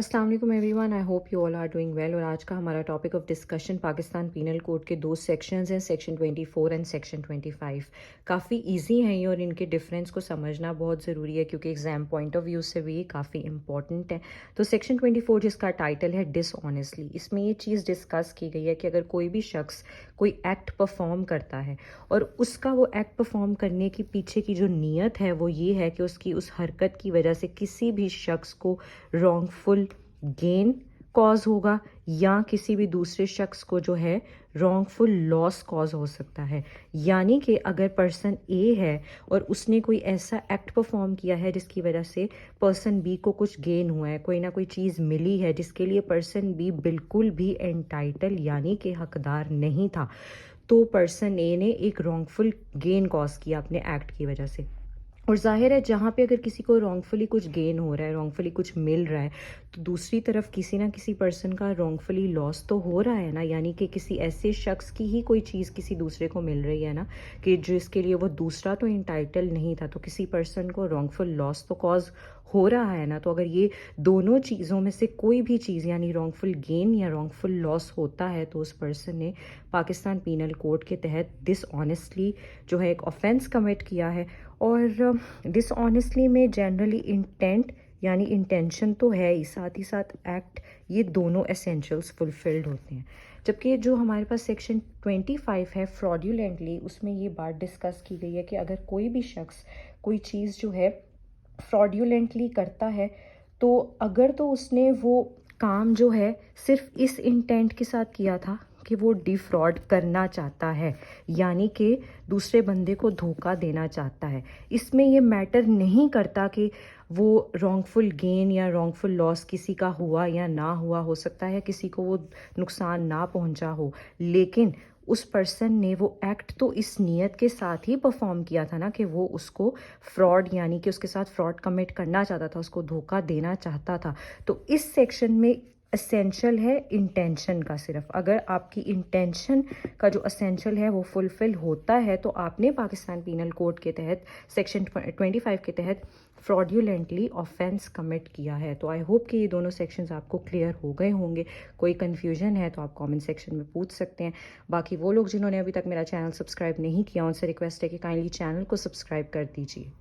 अस्सलाम वालेकुम everyone, I hope you all are doing well. और आज का हमारा topic of discussion Pakistan penal code के दो सेक्शंस हैं, सेक्शन 24 एंड सेक्शन 25। काफ़ी इजी हैं ये और इनके डिफरेंस को समझना बहुत ज़रूरी है क्योंकि एग्ज़ाम पॉइंट ऑफ व्यू से भी ये काफ़ी इंपॉर्टेंट है। तो सेक्शन 24 जिसका टाइटल है डिसऑनेस्टली, इसमें ये चीज़ डिस्कस की गई है कि अगर कोई भी शख्स कोई एक्ट परफॉर्म करता है और उसका वो एक्ट परफॉर्म करने के पीछे की जो नीयत है वो ये है कि उसकी उस हरकत की वजह से किसी भी शख्स को रॉन्गफुल गेन कॉज होगा या किसी भी दूसरे शख्स को जो है रॉन्गफुल लॉस कॉज हो सकता है। यानी कि अगर पर्सन ए है और उसने कोई ऐसा एक्ट परफॉर्म किया है जिसकी वजह से पर्सन बी को कुछ गेन हुआ है, कोई ना कोई चीज़ मिली है जिसके लिए पर्सन बी बिल्कुल भी एंटाइटल यानी कि हकदार नहीं था, तो पर्सन ए ने एक रॉन्गफुल गेन कॉज किया अपने एक्ट की वजह से। और जाहिर है जहाँ पे अगर किसी को रॉन्गफुली कुछ गेन हो रहा है, रॉन्गफुली कुछ मिल रहा है, तो दूसरी तरफ किसी ना किसी पर्सन का रॉन्गफुली लॉस तो हो रहा है ना। यानी कि किसी ऐसे शख्स की ही कोई चीज़ किसी दूसरे को मिल रही है ना कि जिसके लिए वो दूसरा तो इंटाइटल नहीं था, तो किसी पर्सन को रॉन्गफुल लॉस तो कॉज हो रहा है ना। तो अगर ये दोनों चीज़ों में से कोई भी चीज़ यानी रॉन्गफुल गेन या रॉन्गफुल लॉस होता है तो उस पर्सन ने पाकिस्तान पीनल कोड के तहत डिसऑनेस्टली जो है एक ऑफेंस कमिट किया है। और डिसऑनेस्टली में जनरली इंटेंट यानी इंटेंशन तो है ही, साथ ही साथ एक्ट, ये दोनों एसेंशियल्स फुलफिल्ड होते हैं। जबकि जो हमारे पास सेक्शन 25 है फ्रॉड्यूलेंटली, उसमें ये बात डिस्कस की गई है कि अगर कोई भी शख्स कोई चीज़ जो है फ्रॉड्यूलेंटली करता है, तो अगर तो उसने वो काम जो है सिर्फ इस इंटेंट के साथ किया था कि वो डिफ्रॉड करना चाहता है, यानी कि दूसरे बंदे को धोखा देना चाहता है, इसमें ये मैटर नहीं करता कि वो रॉन्गफुल गेन या रॉन्गफुल लॉस किसी का हुआ या ना हुआ, हो सकता है किसी को वो नुकसान ना पहुंचा हो, लेकिन उस पर्सन ने वो एक्ट तो इस नीयत के साथ ही परफॉर्म किया था ना कि वो उसको फ्रॉड यानी कि उसके साथ फ्रॉड कमिट करना चाहता था, उसको धोखा देना चाहता था। तो इस सेक्शन में एसेंशियल है इंटेंशन का। सिर्फ अगर आपकी इंटेंशन का जो एसेंशियल है वो फुलफिल होता है तो आपने पाकिस्तान पीनल कोड के तहत सेक्शन 25 के तहत फ्रॉड्यूलेंटली ऑफेंस कमिट किया है। तो आई होप कि ये दोनों सेक्शंस आपको क्लियर हो गए होंगे। कोई कन्फ्यूजन है तो आप कमेंट सेक्शन में पूछ सकते हैं। बाकी वो लोग जिन्होंने अभी तक मेरा चैनल सब्सक्राइब नहीं किया, उनसे रिक्वेस्ट है कि काइंडली चैनल को सब्सक्राइब कर दीजिए।